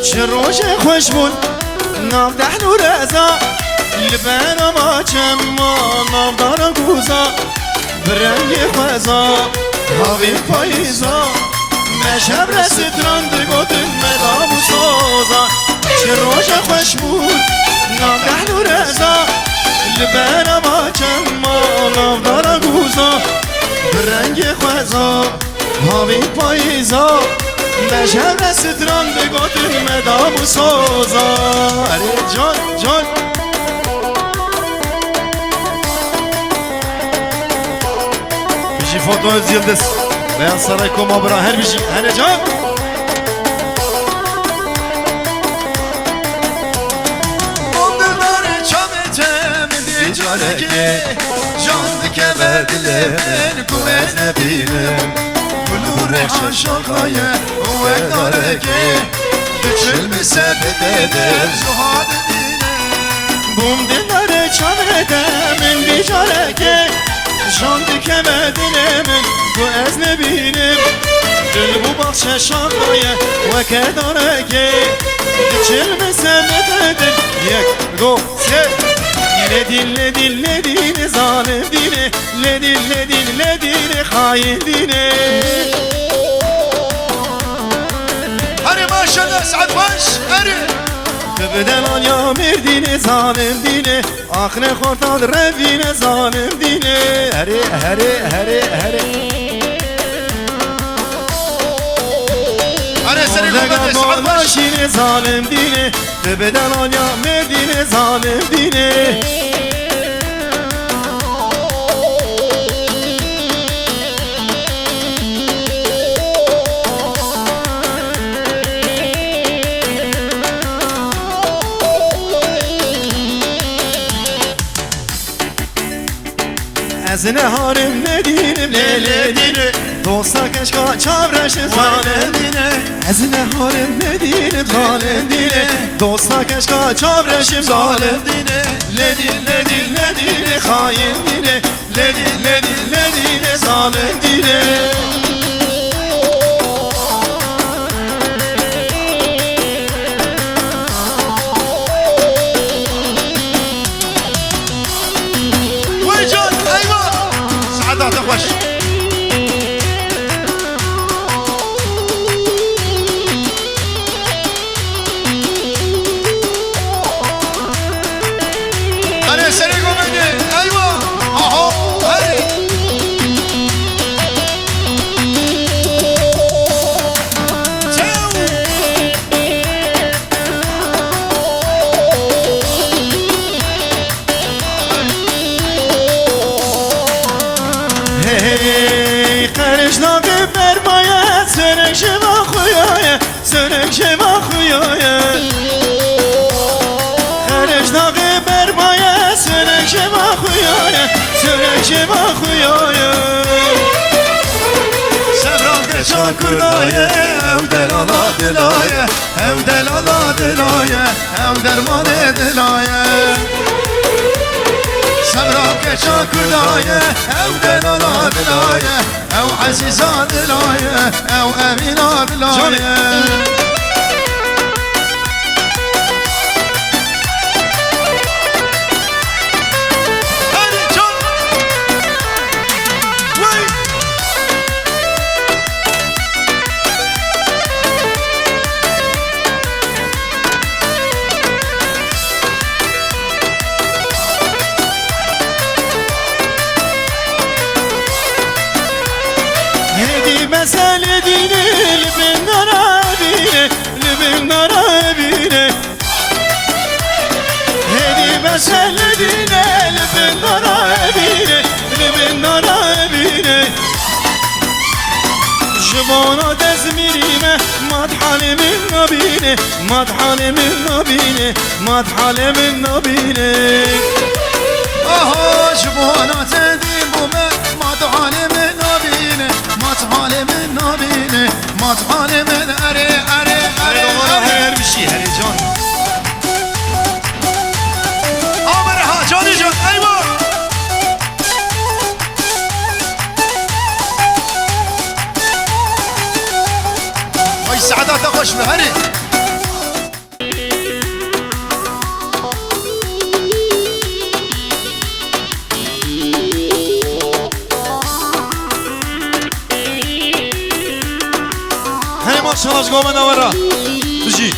چه روش خوش بود نام دهن و رزا لبن ما چما نام دارم گوزا برنگ خوزا هاوی پاییزا مشهب رستران دگوتن مدام و سوزا چه روش خوش بود نام دهن و رزا لبن ما چما نام دارم گوزا برنگ خوزا هاوی پاییزا مشهب رستران بگوتن مدام و سوزا اره جان جان بیشی فوتو از یلدز بیان سرای کما برا هر بیشی هنه جان Onları çametem dicareke Can dike ve dilemin kuvvetine bilim Bulur aşakaya ve dareke Düşülmüşse bededir zuhad dine Bum dinlere çamedemin dicareke Can dikemedim bu eznebinim Dil bu bahçe şakaya ve kedareke Geçilmese bededir Yek, do, se Le dil zalim dine Le dil hain dine Hani maşallah Sa'd baş hani Bedel an ya merdine zalim dine Akhne khortad revine zalim dine Here Hani seni kubbeti Sa'd baş Başine zalim dine Bedel an ya merdine zalim dine Ez ne harim ne dinim le dine Dosta keşka çavreşin zalim dine Ez ne harim ne dinim zalim dine Dosta keşka çavreşin zalim dine Le dine hain dine Le dine zalim dine Vaycan eyvah Sa'dat baş Hani seni kubbeti eyvah Aha hani Hey karışna bir bermaya Sönük şema khuyaya Sönük şema khuyaya Karışna bir bermaya Sönük şema khuyaya Sönük şema khuyaya Sevran geçen kurdaye Evdel ala dilaye Evdel ala dilaye Evderman edilaye Sevran geçen kurdaye Evdel ala dilaye Ev aziza dilaye Ev emina dilaye Hadi çok Vay Yedi mesele dine Libin narabine Libin narabine Yedi mesele dine Libin narabine Libin narabine Jibana dezmirime Madhale min nabine Madhale min nabine Madhale min nabine Aha şubana tedim bu me Madhalemin nabine Madhalemin nabine Madhalemin are Her bir şey heyecan Amir ha cani can eyvah Ay Sa'dat hoş mu hani قوم نورا تجي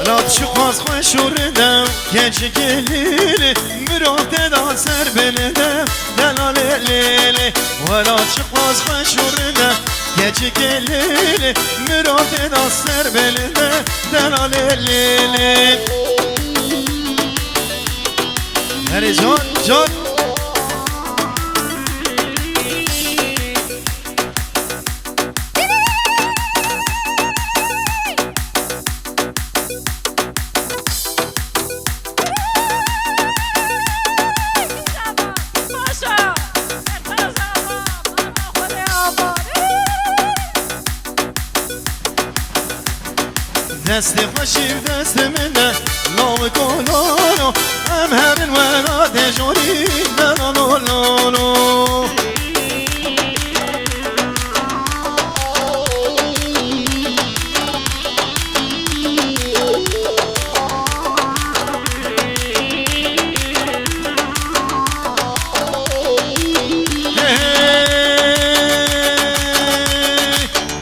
لا تشخص خوش وردم كيش كليلي مروت دا سر بلدم دلال ليلي ولا تشخص خوش وردم كيش كليلي مروت دا سر بلدم دلال ليلي هري جون جون دست خوشی دست منه لام کنانو هم هرن ولا دجوری دلالو لالو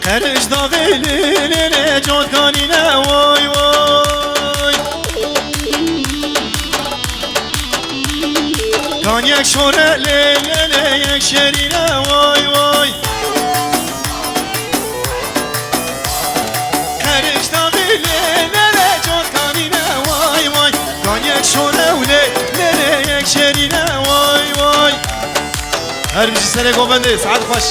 کرش داغیلی جان کانینه وای وای کان یک شوره لیلی یک شرینه وای وای کرش داغیلی جان کانینه وای وای کان یک شوره لیلی یک شرینه وای وای هر بیشی سره گوبنده سعد خوش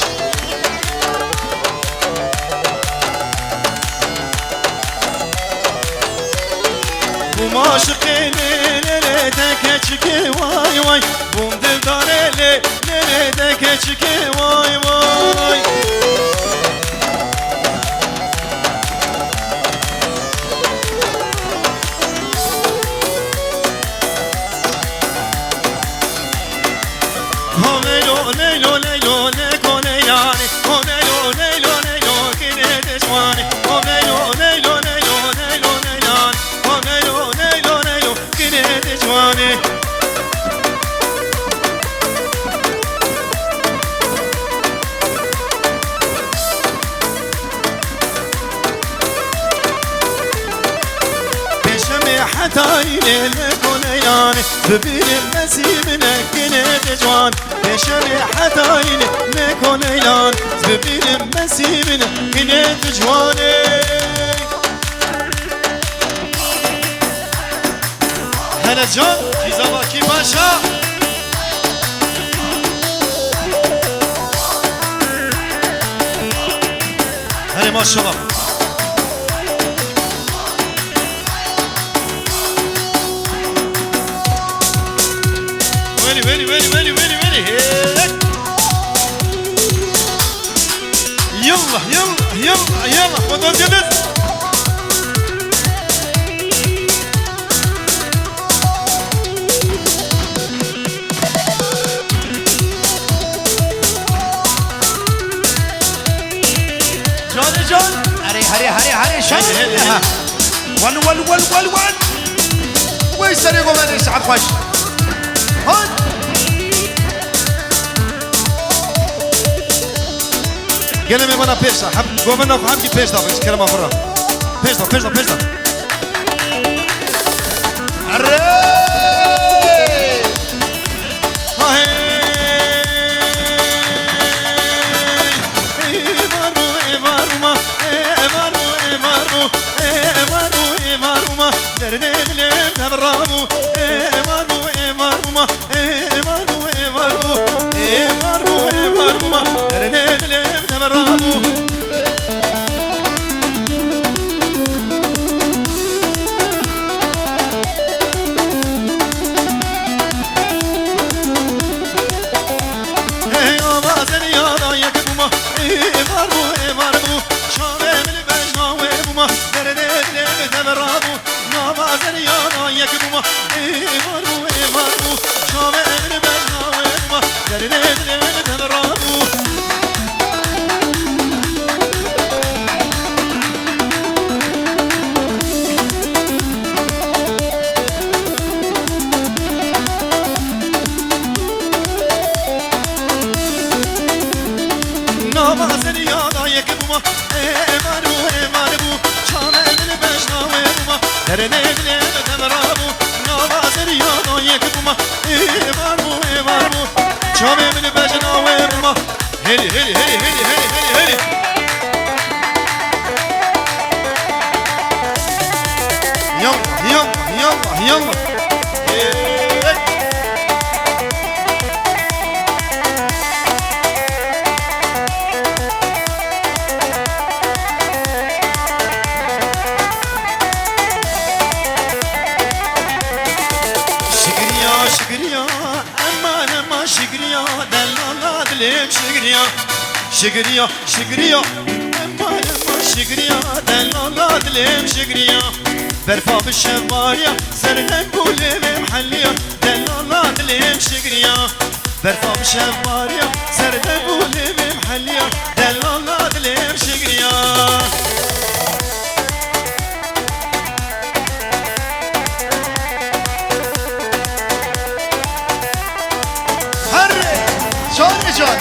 بوم عاشقی لیلی دکه چکی وای وای بوم دلداره لیلی دکه چکی وای وای لیلو لیلو لیلو لیکو لیلانی لیلو لیلو لیلو کنه دشوانی لیلو لیلو لیلو لیلو لیلانی لیلو لیلو لیلو کنه دشوانی حتى لیکو لیلانی ببینم نسیمنه کنه دشوان بشمی حتى لیکو لیلان ببینم نسیمنه کنه دشوانه هلا جان چیزا باکی باشا هلا ماشاءالله ويلي ويلي ويلي ويلي ويلي ويلي يلا يلا يلا يلا فضل جدد جون جون هري هري هري هري شان ون ون ون ون ون ويسر يقوم هذا يسعد خوش هون گلمه بنا پیش هم گومن هم کی پیش داوش کلمه فرا پیش دا پیش دا پیش دا اره شامي من بجنا وما هلي هلي هلي هلي هلي هلي هلي يلا يلا يلا يلا شكريا اما انا ما شكريا دلالة دليم شكريا شكريا شكريا اما انا ما شكريا دلالة دليم شكريا برفع بالشباريا سردن قولي بمحليا دلالة دليم شكريا برفع بالشباريا سردن قولي بمحليا دلالة دليم شكريا جان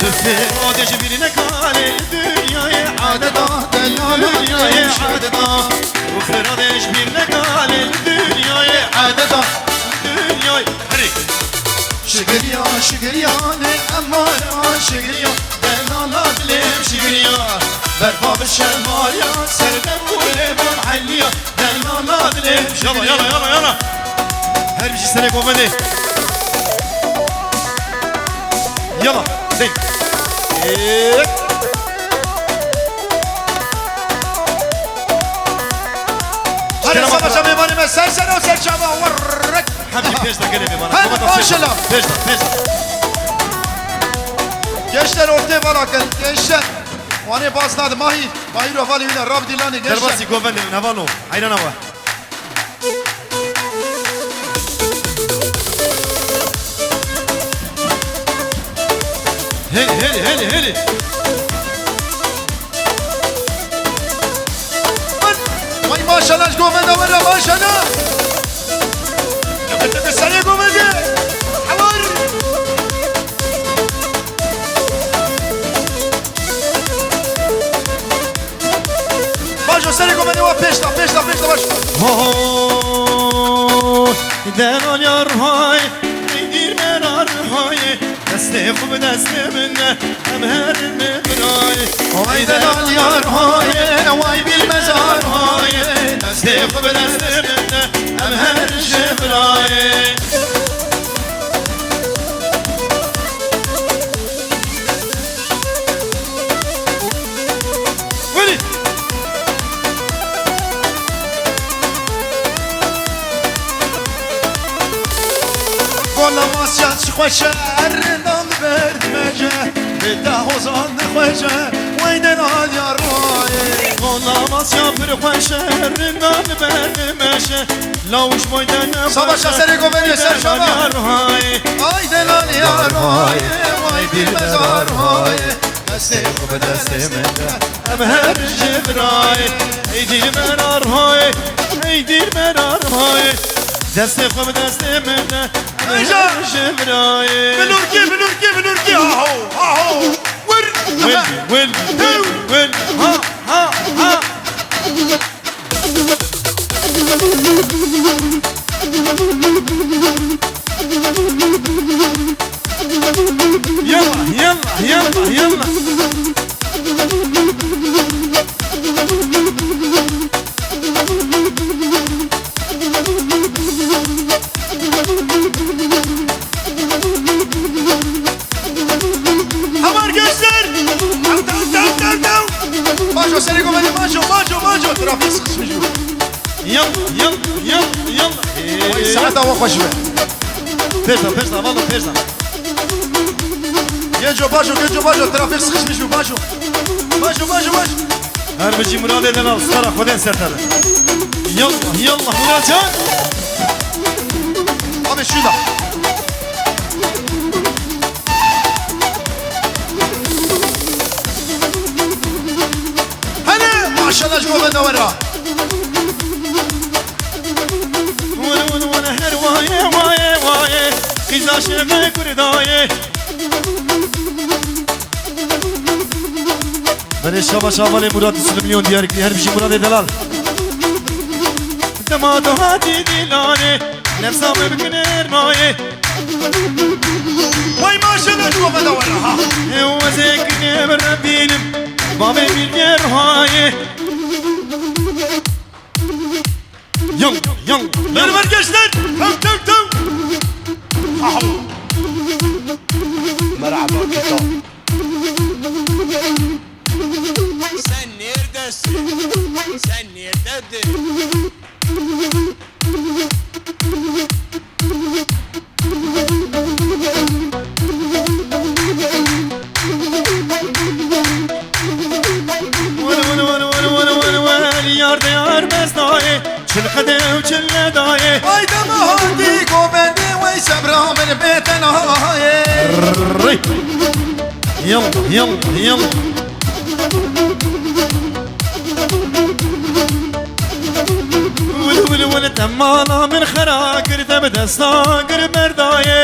تفرادش birine kale dünyaya adeta dünyaya adeta Tufradaş birine kale dünyaya adeta dünyaya Şıgırya şıgırya ne amara şıgırya Delala dilim şıgırya Berfa bişemarya Serdem kule bemhalliya Delala dilim şıgırya Yala yala yala yala Her bir şey sene komedi Yala Zey هذا صباح شباب ماني مسلسل وسل شباب ورك حبيبي بيجنا كلمة هذا ما شاء الله بيجنا gençler ortaya bırakın gençler واني باص ناد ماهي ماهي رفالي هنا راب ديلاني gençler درباسي كوفن نافانو عينا نوا هلي هلي هلي هلي ماي ما شاء الله جوفن دورا ما شاء الله انت تسالي جوفن دي حوار باجو سالي جوفن دي بيشتا بيشتا بيشتا باش دلال یار های میگیر مرار های دست خوب دست منه هم هر مبرای وای دلال یار های وای بیل مزار های دست خوب دست منه هم هر شبرای Kolla masyan خوشه ارنان برد مجه بده حوزان خوشه ویدن آل یار وای Olamaz yapır خوشه رنان برمشه لاوش مایدن Savaş aseri gomeni ser şaba های Ay delal yar vay Vay bilmez ar vay Deste خوب deste mende هم هر جبرای ای دیر مرار های ای دیر مرار های دست خوب دست منه هم هر جبرای Bilurki aho aho Vır ول ها ها ها يلا يلا يلا يلا Hamar gençler Maşo seni gomeni maşo Trafik sıkışmış bu يلا Vay saat hava hoş be بيرزا والله بيرزا Genco başo trafik sıkışmış bu başo هر بجي مراد لنا الصرا خدين سرتر يلا مراد Abi şurada Hani maşallah gomen davara وانا هر واي قيزا شبه كرداي Ben şaba şabale Murat Süleyman diyar ki her bir şey Murat Delal. دماد هاتی دیلانه نفسم بکنر نایه وای ماشینش گفته ولی ها و زکنه بربینم بابا میگر های Young Merhaba gençler. Tüm. Merhaba kitap. Sen neredesin? Sen neredeydin? Yar diyar mezdayı Çılkıdı uçulle dayı Ay deme hadi gobendi vay sebra beni beten haye. Yıl ول تمانا من خرا قرده بدستا قرب مردایه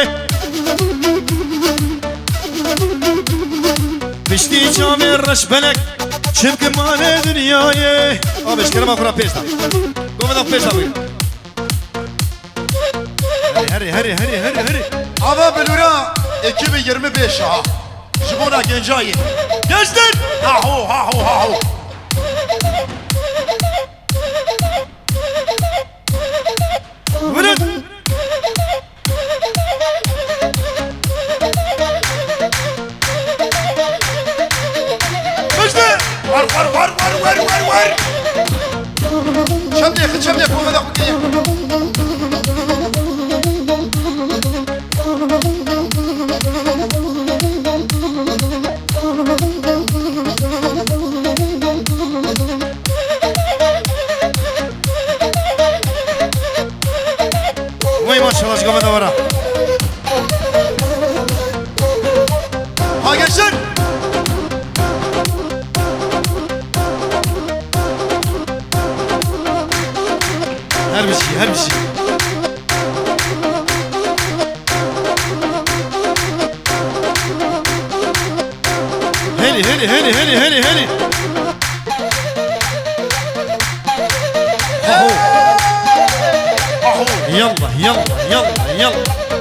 بشتی جامي رش بلك شبك مال دنياي باش كلمة أخرى بيشتا قوم ذاك بيشتا هري Hava Belura 2025 ha. Jibona Gencayı. Gençler. Ha hu. ولد Gençler. Var. Çemlek bu kadar kutlayayım. وای ماشاءالله شكون هذا ورا Ha gençler. her bir şey هلي يلا